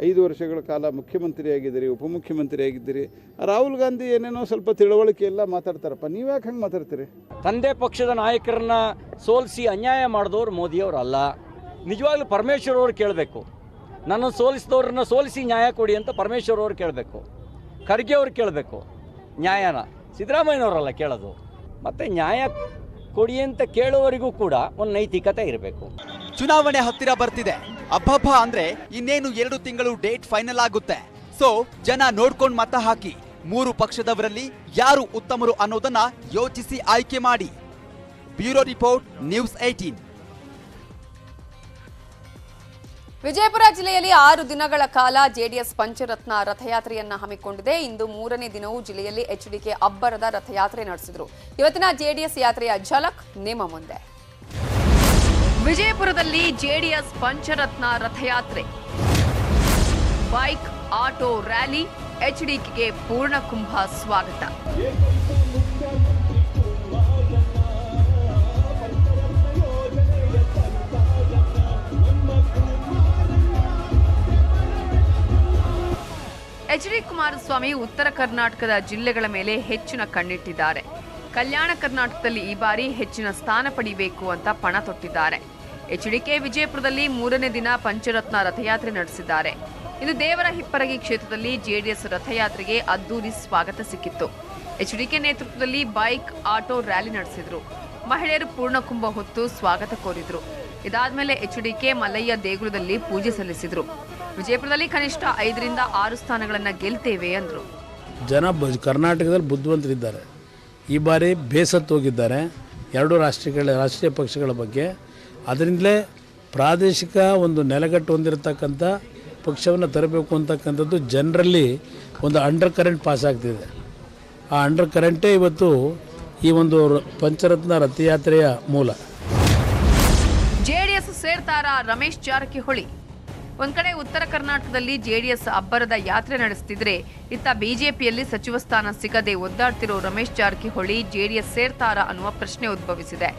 5 ವರ್ಷಗಳ ಕಾಲ ಮುಖ್ಯಮಂತ್ರಿ ಆಗಿದ್ದೀರಿ, ಉಪಮುಖ್ಯಮಂತ್ರಿ ಆಗಿದ್ದೀರಿ. ರಾಹುಲ್ ಗಾಂಧಿ ಏನೇನೋ ಸ್ವಲ್ಪ ತಿಳುವಳಿಕೆ ಎಲ್ಲ ಮಾತಾಡ್ತಾರಪ್ಪ, ನೀವ್ಯಾಕೆ ಹಂಗೆ ಮಾತಾಡ್ತೀರಿ? ತಂದೆ ಪಕ್ಷದ ನಾಯಕರನ್ನ ಸೋಲಿಸಿ ಅನ್ಯಾಯ ಮಾಡಿದವರು ಮೋದಿಯವರಲ್ಲ. ನಿಜವಾಗ್ಲೂ ಪರಮೇಶ್ವರ್ ಅವರು ಕೇಳಬೇಕು. ನನ್ನ ಸೋಲಿಸಿದವ್ರನ್ನ ಸೋಲಿಸಿ ನ್ಯಾಯ ಕೊಡಿ ಅಂತ ಪರಮೇಶ್ವರ್ ಅವರು ಕೇಳಬೇಕು. ಖರ್ಗೆ ಅವರು ಕೇಳಬೇಕು ನ್ಯಾಯನ, ಸಿದ್ದರಾಮಯ್ಯನವರಲ್ಲ ಕೇಳೋದು. ಮತ್ತು ನ್ಯಾಯ ಕೊಡಿ ಅಂತ ಕೇಳುವವರಿಗೂ ಕೂಡ ಒಂದು ನೈತಿಕತೆ ಇರಬೇಕು. ಚುನಾವಣೆ ಹತ್ತಿರ ಬರ್ತಿದೆ. ಅಬ್ಬಬ್ಬ ಅಂದ್ರೆ ಇನ್ನೇನು 2 ತಿಂಗಳು ಡೇಟ್ ಫೈನಲ್ ಆಗುತ್ತೆ. ಸೊ ಜನ ನೋಡ್ಕೊಂಡು ಮತ ಹಾಕಿ. 3 ಪಕ್ಷದವರಲ್ಲಿ ಯಾರು ಉತ್ತಮರು ಅನ್ನೋದನ್ನ ಯೋಚಿಸಿ ಆಯ್ಕೆ ಮಾಡಿ. Bureau report, news 18. ವಿಜಯಪುರ ಜಿಲ್ಲೆಯಲ್ಲಿ 6 ದಿನಗಳ ಕಾಲ ಜೆಡಿಎಸ್ ಪಂಚರತ್ನ ರಥಯಾತ್ರೆಯನ್ನ ಹಮ್ಮಿಕೊಂಡಿದೆ. ಇಂದು 3ನೇ ದಿನವೂ ಜಿಲ್ಲೆಯಲ್ಲಿ ಎಚ್ಡಿಕೆ ಅಬ್ಬರದ ರಥಯಾತ್ರೆ ನಡೆಸಿದ್ರು. ಇವತ್ತಿನ ಜೆಡಿಎಸ್ ಯಾತ್ರೆಯ ಝಲಕ್ ನಿಮ್ಮ ಮುಂದೆ. ವಿಜಯಪುರದಲ್ಲಿ ಜೆಡಿಎಸ್ ಪಂಚರತ್ನ ರಥಯಾತ್ರೆ, ಬೈಕ್, ಆಟೋ ರ್ಯಾಲಿ, ಎಚ್ಡಿಕೆಗೆ ಪೂರ್ಣಕುಂಭ ಸ್ವಾಗತ. ಎಚ್ಡಿ ಕುಮಾರಸ್ವಾಮಿ ಉತ್ತರ ಕರ್ನಾಟಕದ ಜಿಲ್ಲೆಗಳ ಮೇಲೆ ಹೆಚ್ಚಿನ ಕಣ್ಣಿಟ್ಟಿದ್ದಾರೆ. ಕಲ್ಯಾಣ ಕರ್ನಾಟಕದಲ್ಲಿ ಈ ಬಾರಿ ಹೆಚ್ಚಿನ ಸ್ಥಾನ ಪಡೆಯಬೇಕು ಅಂತ ಪಣ ತೊಟ್ಟಿದ್ದಾರೆ. ಎಚ್ಡಿಕೆ ವಿಜಯಪುರದಲ್ಲಿ 3ನೇ ದಿನ ಪಂಚರತ್ನ ರಥಯಾತ್ರೆ ನಡೆಸಿದ್ದಾರೆ. ಇನ್ನು ದೇವರ ಹಿಪ್ಪರಗಿ ಕ್ಷೇತ್ರದಲ್ಲಿ ಜೆಡಿಎಸ್ ರಥಯಾತ್ರೆಗೆ ಅದ್ದೂರಿ ಸ್ವಾಗತ ಸಿಕ್ಕಿತ್ತು. ಎಚ್ಡಿಕೆ ನೇತೃತ್ವದಲ್ಲಿ ಬೈಕ್, ಆಟೋ ರ್ಯಾಲಿ ನಡೆಸಿದ್ರು. ಮಹಿಳೆಯರು ಪೂರ್ಣಕುಂಭ ಹೊತ್ತು ಸ್ವಾಗತ ಕೋರಿದ್ರು. ಇದಾದ್ಮೇಲೆ ಎಚ್ಡಿಕೆ ಮಲ್ಲಯ್ಯ ದೇಗುಲದಲ್ಲಿ ಪೂಜೆ ಸಲ್ಲಿಸಿದ್ರು. ವಿಜಯಪುರದಲ್ಲಿ ಕನಿಷ್ಠ 5ರಿಂದ 6 ಸ್ಥಾನಗಳನ್ನು ಗೆಲ್ತೇವೆ ಅಂದ್ರು. ಜನ ಕರ್ನಾಟಕದಲ್ಲಿ ಬುದ್ಧಿವಂತರಿದ್ದಾರೆ. ಈ ಬಾರಿ ಬೇಸತ್ತು ಹೋಗಿದ್ದಾರೆ 2 ರಾಷ್ಟ್ರೀಯ ಪಕ್ಷಗಳ ಬಗ್ಗೆ. ಅದರಿಂದಲೇ ಪ್ರಾದೇಶಿಕ ಒಂದು ನೆಲೆಗಟ್ಟು ಹೊಂದಿರತಕ್ಕಂಥ ಪಕ್ಷವನ್ನು ತರಬೇಕು ಅಂತಕ್ಕಂಥದ್ದು ಜನರಲ್ಲಿ ಒಂದು ಅಂಡರ್ ಕರೆಂಟ್ ಪಾಸ್ ಆಗ್ತಿದೆ. ಆ ಅಂಡರ್ ಕರೆಂಟೇ ಇವತ್ತು ಈ ಒಂದು ಪಂಚರತ್ನ ರಥಯಾತ್ರೆಯ ಮೂಲ. ಜೆಡಿಎಸ್ ಸೇರ್ತಾರ ರಮೇಶ್ ಜಾರಕಿಹೊಳಿ. ಒಂದ್ ಕಡೆ ಉತ್ತರ ಕರ್ನಾಟಕದಲ್ಲಿ ಜೆಡಿಎಸ್ ಅಬ್ಬರದ ಯಾತ್ರೆ ನಡೆಸುತ್ತಿದ್ರೆ, ಇತ್ತ ಬಿಜೆಪಿಯಲ್ಲಿ ಸಚಿವ ಸ್ಥಾನ ಸಿಗದೆ ಒದ್ದಾಡ್ತಿರೋ ರಮೇಶ್ ಜಾರಕಿಹೊಳಿ ಜೆಡಿಎಸ್ ಸೇರ್ತಾರ ಅನ್ನುವ ಪ್ರಶ್ನೆ ಉದ್ಭವಿಸಿದೆ.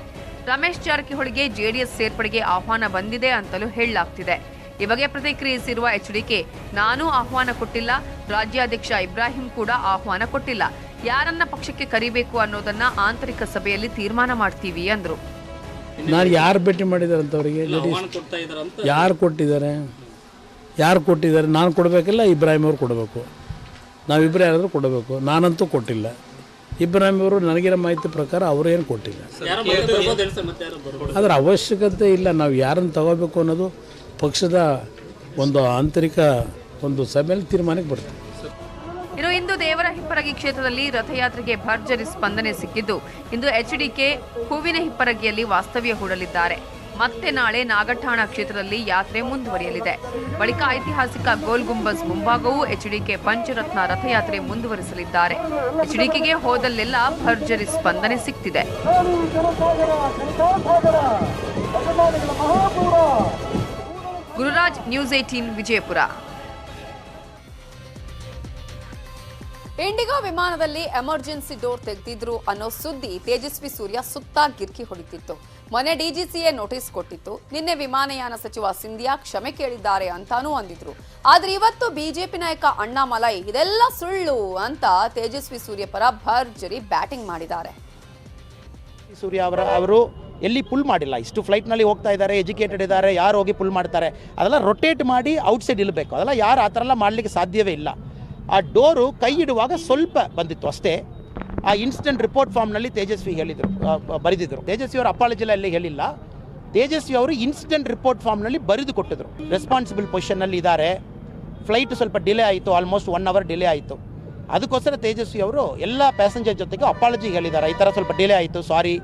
ರಮೇಶ್ ಜಾರಕಿಹೊಳಿಗೆ ಜೆಡಿಎಸ್ ಸೇರ್ಪಡೆಗೆ ಆಹ್ವಾನ ಬಂದಿದೆ ಅಂತಲೂ ಹೇಳಲಾಗ್ತಿದೆ. ಈ ಬಗ್ಗೆ ಪ್ರತಿಕ್ರಿಯಿಸಿರುವ ಎಚ್ಡಿಕೆ, ನಾನು ಆಹ್ವಾನ ಕೊಟ್ಟಿಲ್ಲ, ರಾಜ್ಯಾಧ್ಯಕ್ಷ ಇಬ್ರಾಹಿಂ ಕೂಡ ಆಹ್ವಾನ ಕೊಟ್ಟಿಲ್ಲ, ಯಾರನ್ನ ಪಕ್ಷಕ್ಕೆ ಕರಿಬೇಕು ಅನ್ನೋದನ್ನ ಆಂತರಿಕ ಸಭೆಯಲ್ಲಿ ತೀರ್ಮಾನ ಮಾಡ್ತೀವಿ ಅಂದ್ರು. ನಾನು ಯಾರು ಭೇಟಿ ಮಾಡಿದ್ದಾರೆ ಅಂತ ಅವರಿಗೆ ಯಾರು ಕೊಟ್ಟಿದ್ದಾರೆ? ನಾನು ಕೊಡಬೇಕಿಲ್ಲ, ಇಬ್ರಾಹಿಂ ಅವರು ಕೊಡಬೇಕು. ನಾವಿಬ್ಬರು ಯಾರಾದರೂ ಕೊಡಬೇಕು. ನಾನಂತೂ ಕೊಟ್ಟಿಲ್ಲ. ಇಬ್ರಾಹಿಂ ಅವರು ನನಗಿರೋ ಮಾಹಿತಿ ಪ್ರಕಾರ ಅವರೇನು ಕೊಟ್ಟಿಲ್ಲ. ಅದರ ಅವಶ್ಯಕತೆ ಇಲ್ಲ. ನಾವು ಯಾರನ್ನು ತಗೋಬೇಕು ಅನ್ನೋದು ಪಕ್ಷದ ಒಂದು ಆಂತರಿಕ ಒಂದು ಸಭೆಯಲ್ಲಿ ತೀರ್ಮಾನಕ್ಕೆ ಬರ್ತದೆ. ಇನ್ನು ಇಂದು ದೇವರ ಹಿಪ್ಪರಗಿ ಕ್ಷೇತ್ರದಲ್ಲಿ ರಥಯಾತ್ರೆಗೆ ಭರ್ಜರಿ ಸ್ಪಂದನೆ ಸಿಕ್ಕಿದ್ದು, ಇಂದು ಎಚ್ಡಿಕೆ ಹೂವಿನ ಹಿಪ್ಪರಗಿಯಲ್ಲಿ ವಾಸ್ತವ್ಯ ಹೂಡಲಿದ್ದಾರೆ. ಮತ್ತೆ ನಾಳೆ ನಾಗಠಾಣ ಕ್ಷೇತ್ರದಲ್ಲಿ ಯಾತ್ರೆ ಮುಂದುವರಿಯಲಿದೆ. ಬಳಿಕ ಐತಿಹಾಸಿಕ ಗೋಲ್ ಗುಂಬಜ್ ಮುಂಭಾಗವೂ ಎಚ್ಡಿಕೆ ಪಂಚರತ್ನ ರಥಯಾತ್ರೆ ಮುಂದುವರಿಸಲಿದ್ದಾರೆ. ಎಚ್ಡಿಕೆಗೆ ಹೋದಲ್ಲೆಲ್ಲ ಭರ್ಜರಿ ಸ್ಪಂದನೆ ಸಿಕ್ತಿದೆ. ಗುರುರಾಜ್, ನ್ಯೂಸ್ 18 ವಿಜಯಪುರ. ಇಂಡಿಗೋ ವಿಮಾನದಲ್ಲಿ ಎಮರ್ಜೆನ್ಸಿ ಡೋರ್ ತೆಗೆದಿದ್ರು ಅನ್ನೋ ಸುದ್ದಿ ತೇಜಸ್ವಿ ಸೂರ್ಯ ಸುತ್ತ ಗಿರ್ಕಿ ಹೊಡಿತಿತ್ತು. ಮೊನ್ನೆ ಡಿಜಿಸಿಎ ನೋಟಿಸ್ ಕೊಟ್ಟಿತ್ತು. ನಿನ್ನೆ ವಿಮಾನಯಾನ ಸಚಿವ ಸಿಂಧಿಯಾ ಕ್ಷಮೆ ಕೇಳಿದ್ದಾರೆ ಅಂತಾನೂ ಅಂದಿದ್ರು. ಆದ್ರೆ ಇವತ್ತು ಬಿಜೆಪಿ ನಾಯಕ ಅಣ್ಣಾಮಲೈ ಇದೆಲ್ಲ ಸುಳ್ಳು ಅಂತ ತೇಜಸ್ವಿ ಸೂರ್ಯ ಪರ ಭರ್ಜರಿ ಬ್ಯಾಟಿಂಗ್ ಮಾಡಿದ್ದಾರೆ. ಸೂರ್ಯ ಅವರು ಎಲ್ಲಿ ಪುಲ್ ಮಾಡಿಲ್ಲ. ಇಷ್ಟು ಫ್ಲೈಟ್ನಲ್ಲಿ ಹೋಗ್ತಾ ಇದ್ದಾರೆ, ಎಜುಕೇಟೆಡ್ ಇದ್ದಾರೆ, ಯಾರು ಹೋಗಿ ಪುಲ್ ಮಾಡ್ತಾರೆ? ಅದೆಲ್ಲ ರೊಟೇಟ್ ಮಾಡಿ ಔಟ್ಸೈಡ್ ಇಲ್ಲಬೇಕು. ಅದೆಲ್ಲ ಯಾರು ಆ ಥರ ಎಲ್ಲ ಮಾಡಲಿಕ್ಕೆ ಸಾಧ್ಯವೇ ಇಲ್ಲ. ಆ ಡೋರು ಕೈ ಇಡುವಾಗ ಸ್ವಲ್ಪ ಬಂದಿತ್ತು ಅಷ್ಟೇ. ಆ ಇನ್ಸಿಡೆಂಟ್ ರಿಪೋರ್ಟ್ ಫಾರ್ಮ್ನಲ್ಲಿ ತೇಜಸ್ವಿ ಬರೆದಿದ್ರು. ತೇಜಸ್ವಿ ಅವರು ಅಪಾಲಜಿಲ್ಲ ಎಲ್ಲಿ ಹೇಳಿಲ್ಲ. ತೇಜಸ್ವಿ ಅವರು ಇನ್ಸಿಡೆಂಟ್ ರಿಪೋರ್ಟ್ ಫಾರ್ಮ್ನಲ್ಲಿ ಬರೆದು ಕೊಟ್ಟಿದ್ರು. ರೆಸ್ಪಾನ್ಸಿಬಲ್ ಪೊಸಿಷನ್ನಲ್ಲಿ ಇದ್ದಾರೆ, ಫ್ಲೈಟ್ ಸ್ವಲ್ಪ ಡಿಲೇ ಆಯಿತು, ಆಲ್ಮೋಸ್ಟ್ 1 hour ಡಿಲೇ ಆಯಿತು. ಅದಕ್ಕೋಸ್ಕರ ತೇಜಸ್ವಿ ಅವರು ಎಲ್ಲ ಪ್ಯಾಸೆಂಜರ್ ಜೊತೆಗೆ ಅಪಾಲಜಿ ಹೇಳಿದ್ದಾರೆ. ಈ ಥರ ಸ್ವಲ್ಪ ಡಿಲೇ ಆಯಿತು, ಸಾರಿ,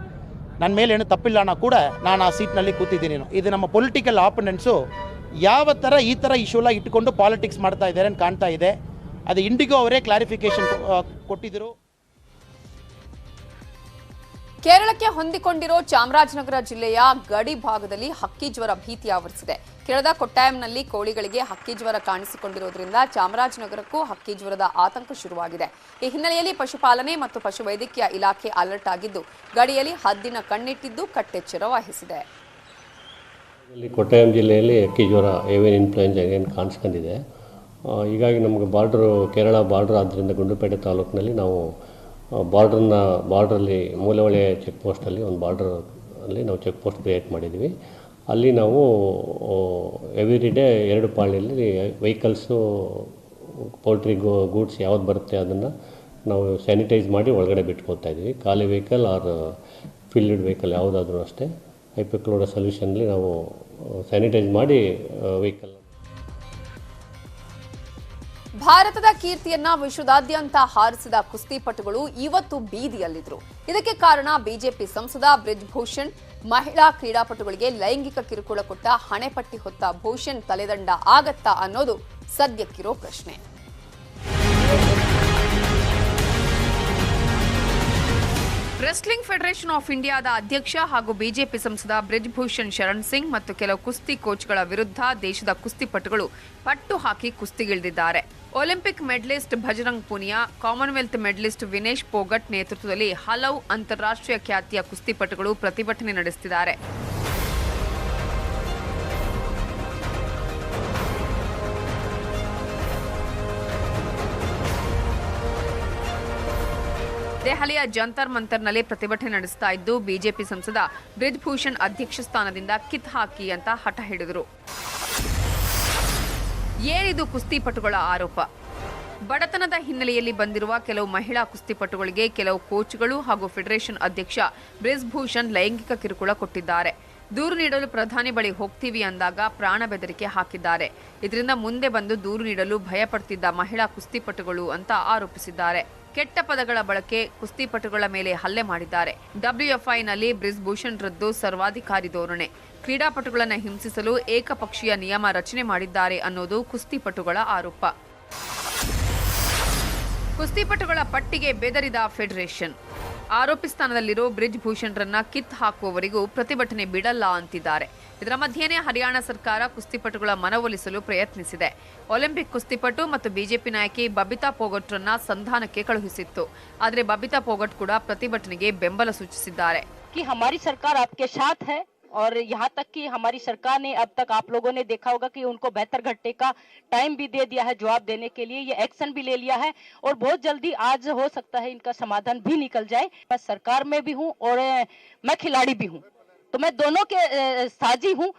ನನ್ನ ಮೇಲೆ ಏನು ತಪ್ಪಿಲ್ಲ ಅನ್ನೋ ಕೂಡ ನಾನು ಆ ಸೀಟ್ನಲ್ಲಿ ಕೂತಿದ್ದೀನಿ. ಇದು ನಮ್ಮ ಪೊಲಿಟಿಕಲ್ ಆಪೋನೆಂಟ್ಸು ಯಾವ ಥರ ಈ ಥರ ಇಶ್ಯೂಲ ಇಟ್ಕೊಂಡು ಪಾಲಿಟಿಕ್ಸ್ ಮಾಡ್ತಾ ಇದ್ದಾರೆ ಅಂತ ಕಾಣ್ತಾ ಇದೆ. ಅದು ಇಂಡಿಗೋ ಅವರೇ ಕ್ಲಾರಿಫಿಕೇಶನ್ ಕೊಟ್ಟಿದ್ದರು. ಕೇರಳಕ್ಕೆ ಹೊಂದಿಕೊಂಡಿರೋ ಚಾಮರಾಜನಗರ ಜಿಲ್ಲೆಯ ಗಡಿ ಭಾಗದಲ್ಲಿ ಹಕ್ಕಿ ಜ್ವರ ಭೀತಿ ಆವರಿಸಿದೆ. ಕೇರಳದ ಕೊಟ್ಟಾಯಂನಲ್ಲಿ ಕೋಳಿಗಳಿಗೆ ಹಕ್ಕಿ ಜ್ವರ ಕಾಣಿಸಿಕೊಂಡಿರುವುದರಿಂದ ಚಾಮರಾಜನಗರಕ್ಕೂ ಹಕ್ಕಿ ಜ್ವರದ ಆತಂಕ ಶುರುವಾಗಿದೆ. ಈ ಹಿನ್ನೆಲೆಯಲ್ಲಿ ಪಶುಪಾಲನೆ ಮತ್ತು ಪಶುವೈದ್ಯಕೀಯ ಇಲಾಖೆ ಅಲರ್ಟ್ ಆಗಿದ್ದು, ಗಡಿಯಲ್ಲಿ ಹದ್ದಿನ ಕಣ್ಣಿಟ್ಟಿದ್ದು ಕಟ್ಟೆಚ್ಚರ ವಹಿಸಿದೆ. ಕೊಟ್ಟಾಯಂ ಜಿಲ್ಲೆಯಲ್ಲಿ ಹಕ್ಕಿ ಜ್ವರ ಏವಿಯನ್ ಇನ್ಫ್ಲೂಯೆನ್ಸಾ ಏನು ಕಾಣಿಸ್ಕೊಂಡಿದೆ. ಹೀಗಾಗಿ ನಮಗೆ ಕೇರಳ ಬಾರ್ಡರ್ ಆದ್ದರಿಂದ ಗುಂಡ್ಲುಪೇಟೆ ತಾಲೂಕಿನಲ್ಲಿ ನಾವು ಬಾರ್ಡ್ರಲ್ಲಿ ಮೂಲೆಹೊಳೆ ಚೆಕ್ ಪೋಸ್ಟಲ್ಲಿ ಒಂದು ಬಾರ್ಡ್ರಲ್ಲಿ ನಾವು ಚೆಕ್ ಪೋಸ್ಟ್ ಕ್ರಿಯೇಟ್ ಮಾಡಿದ್ವಿ. ಅಲ್ಲಿ ನಾವು ಎವ್ರಿ ಡೇ 2 ಪಾಳಿಯಲ್ಲಿ ವೆಹಿಕಲ್ಸು, ಪೋಲ್ಟ್ರಿ ಗೂಡ್ಸ್ ಯಾವ್ದು ಬರುತ್ತೆ ಅದನ್ನು ನಾವು ಸ್ಯಾನಿಟೈಸ್ ಮಾಡಿ ಒಳಗಡೆ ಬಿಟ್ಕೊಳ್ತಾ ಇದ್ವಿ. ಖಾಲಿ ವೆಹಿಕಲ್ ಆರ್ ಫಿಲ್ಡ್ ವೆಹಿಕಲ್ ಯಾವುದಾದ್ರೂ ಅಷ್ಟೇ ಹೈಪೋಕ್ಲೋರೈಡ್ ಸೊಲ್ಯೂಷನ್ಲಿ ನಾವು ಸ್ಯಾನಿಟೈಸ್ ಮಾಡಿ ವೆಹಿಕಲ್. ಭಾರತದ ಕೀರ್ತಿಯನ್ನ ವಿಶ್ವದಾದ್ಯಂತ ಹಾರಿಸಿದ ಕುಸ್ತಿಪಟುಗಳು ಇವತ್ತು ಬೀದಿಯಲ್ಲಿದ್ರು. ಇದಕ್ಕೆ ಕಾರಣ ಬಿಜೆಪಿ ಸಂಸದ ಬ್ರಿಜ್ ಭೂಷಣ್. ಮಹಿಳಾ ಕ್ರೀಡಾಪಟುಗಳಿಗೆ ಲೈಂಗಿಕ ಕಿರುಕುಳ ಕೊಟ್ಟ ಹಣೆಪಟ್ಟಿ ಹೊತ್ತ ಭೂಷಣ್ ತಲೆದಂಡ ಆಗತ್ತಾ ಅನ್ನೋದು ಸದ್ಯಕ್ಕಿರೋ ಪ್ರಶ್ನೆ. ರೆಸ್ಲಿಂಗ್ ಫೆಡರೇಷನ್ ಆಫ್ ಇಂಡಿಯಾದ ಅಧ್ಯಕ್ಷ ಹಾಗೂ ಬಿಜೆಪಿ ಸಂಸದ ಬ್ರಿಜ್ ಭೂಷಣ್ ಶರಣ್ ಸಿಂಗ್ ಮತ್ತು ಕೆಲವು ಕುಸ್ತಿ ಕೋಚ್ಗಳ ವಿರುದ್ಧ ದೇಶದ ಕುಸ್ತಿಪಟುಗಳು ಪಟ್ಟು ಹಾಕಿ ಕುಸ್ತಿಗಿಳಿದಿದ್ದಾರೆ. Olympic medallist Bajrang Punia, Commonwealth medallist Vinesh Phogat ನೇತೃತ್ವದಲ್ಲಿ ಹಲವು ಅಂತಾರಾಷ್ಟ್ರೀಯ ಖ್ಯಾತಿಯ ಕುಸ್ತಿಪಟುಗಳು ಪ್ರತಿಭಟನೆ ನಡೆಸುತ್ತಿದ್ದಾರೆ. ದೆಹಲಿಯ ಜಂತರ್ ಮಂತರ್ನಲ್ಲಿ ಪ್ರತಿಭಟನೆ ನಡೆಸ್ತಾ ಇದ್ದು, ಬಿಜೆಪಿ ಸಂಸದ ಬ್ರಿಜ್ ಭೂಷಣ್ ಅಧ್ಯಕ್ಷ ಸ್ಥಾನದಿಂದ ಕಿತ್ ಹಾಕಿ ಅಂತ ಹಠ ಹಿಡಿದರು. ಏನಿದು ಕುಸ್ತಿಪಟುಗಳ ಆರೋಪ? ಬಡತನದ ಹಿನ್ನೆಲೆಯಲ್ಲಿ ಬಂದಿರುವ ಕೆಲವು ಮಹಿಳಾ ಕುಸ್ತಿಪಟುಗಳಿಗೆ ಕೆಲವು ಕೋಚ್ಗಳು ಹಾಗೂ ಫೆಡರೇಷನ್ ಅಧ್ಯಕ್ಷ ಬ್ರಿಜ್ ಭೂಷಣ್ ಲೈಂಗಿಕ ಕಿರುಕುಳ ಕೊಟ್ಟಿದ್ದಾರೆ. ದೂರು ನೀಡಲು ಪ್ರಧಾನಿ ಬಳಿ ಹೋಗ್ತೀವಿ ಅಂದಾಗ ಪ್ರಾಣ ಬೆದರಿಕೆ ಹಾಕಿದ್ದಾರೆ. ಇದರಿಂದ ಮುಂದೆ ಬಂದು ದೂರು ನೀಡಲು ಭಯಪಡ್ತಿದ್ದ ಮಹಿಳಾ ಕುಸ್ತಿಪಟುಗಳು ಅಂತ ಆರೋಪಿಸಿದ್ದಾರೆ. ಕೆಟ್ಟ ಪದಗಳ ಬಳಕೆ, ಕುಸ್ತಿಪಟುಗಳ ಮೇಲೆ ಹಲ್ಲೆ ಮಾಡಿದ್ದಾರೆ. WFIನಲ್ಲಿ ಬ್ರಿಜ್ ಭೂಷಣ್ ರದ್ದು ಸರ್ವಾಧಿಕಾರಿ ಧೋರಣೆ, ಕ್ರೀಡಾಪಟುಗಳನ್ನು ಹಿಂಸಿಸಲು ಏಕಪಕ್ಷೀಯ ನಿಯಮ ರಚನೆ ಮಾಡಿದ್ದಾರೆ ಅನ್ನೋದು ಕುಸ್ತಿಪಟುಗಳ ಆರೋಪ. ಕುಸ್ತಿಪಟುಗಳ ಪಟ್ಟಿಗೆ ಬೆದರಿದ ಫೆಡರೇಷನ್. ಆರೋಪಿ ಸ್ಥಾನದಲ್ಲಿರೋ ಬ್ರಿಜ್ ಭೂಷಣ್ರನ್ನ ಕಿತ್ ಹಾಕುವವರೆಗೂ ಪ್ರತಿಭಟನೆ ಬಿಡಲ್ಲ ಅಂತಿದ್ದಾರೆ. ಇದರ ಮಧ್ಯೆನೇ ಹರಿಯಾಣ ಸರ್ಕಾರ ಕುಸ್ತಿಪಟುಗಳ ಮನವೊಲಿಸಲು ಪ್ರಯತ್ನಿಸಿದೆ. ಒಲಿಂಪಿಕ್ ಕುಸ್ತಿಪಟು ಮತ್ತು ಬಿಜೆಪಿ ನಾಯಕಿ ಬಬಿತಾ ಪೋಗಟ್ರನ್ನ ಸಂಧಾನಕ್ಕೆ ಕಳುಹಿಸಿತ್ತು. ಆದರೆ ಬಬಿತಾ ಪೋಗಟ್ ಕೂಡ ಪ್ರತಿಭಟನೆಗೆ ಬೆಂಬಲ ಸೂಚಿಸಿದ್ದಾರೆ. हमारी सरकार आपके साथ है और यहाँ तक कि हमारी सरकार ने अब तक आप लोगों ने देखा होगा कि उनको बेहतर घंटे का टाइम भी दे दिया है जवाब देने के लिए, ये एक्शन भी ले लिया है और बहुत जल्दी आज हो सकता है इनका समाधान भी निकल जाए. मैं सरकार में भी हूँ और मैं खिलाड़ी भी हूँ, तो मैं दोनों के साझी हूँ.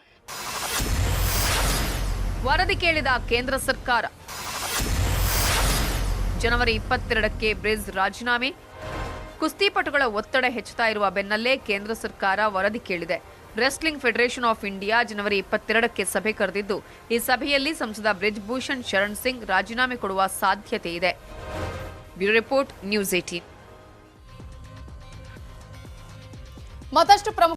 ವರದಿ ಕೇಳಿದ ಕೇಂದ್ರ ಸರ್ಕಾರ. ಜನವರಿ 22ಕ್ಕೆ ಬ್ರಿಜ್ ರಾಜೀನಾಮೆ. ಕುಸ್ತಿಪಟುಗಳ ಒತ್ತಡ ಹೆಚ್ಚುತ್ತಾ ಇರುವ ಬೆನ್ನಲ್ಲೇ ಕೇಂದ್ರ ಸರ್ಕಾರ ವರದಿ ಕೇಳಿದೆ. ರೆಸ್ಲಿಂಗ್ ಫೆಡರೇಷನ್ ಆಫ್ ಇಂಡಿಯಾ ಜನವರಿ 22ಕ್ಕೆ ಸಭೆ ಕರೆದಿದ್ದು, ಈ ಸಭೆಯಲ್ಲಿ ಸಂಸದ ಬ್ರಿಜ್ ಭೂಷಣ್ ಶರಣ್ ಸಿಂಗ್ ರಾಜೀನಾಮೆ ಕೊಡುವ ಸಾಧ್ಯತೆ ಇದೆ. Bureau report, news 18. ಮತ್ತಷ್ಟು ಪ್ರಮುಖ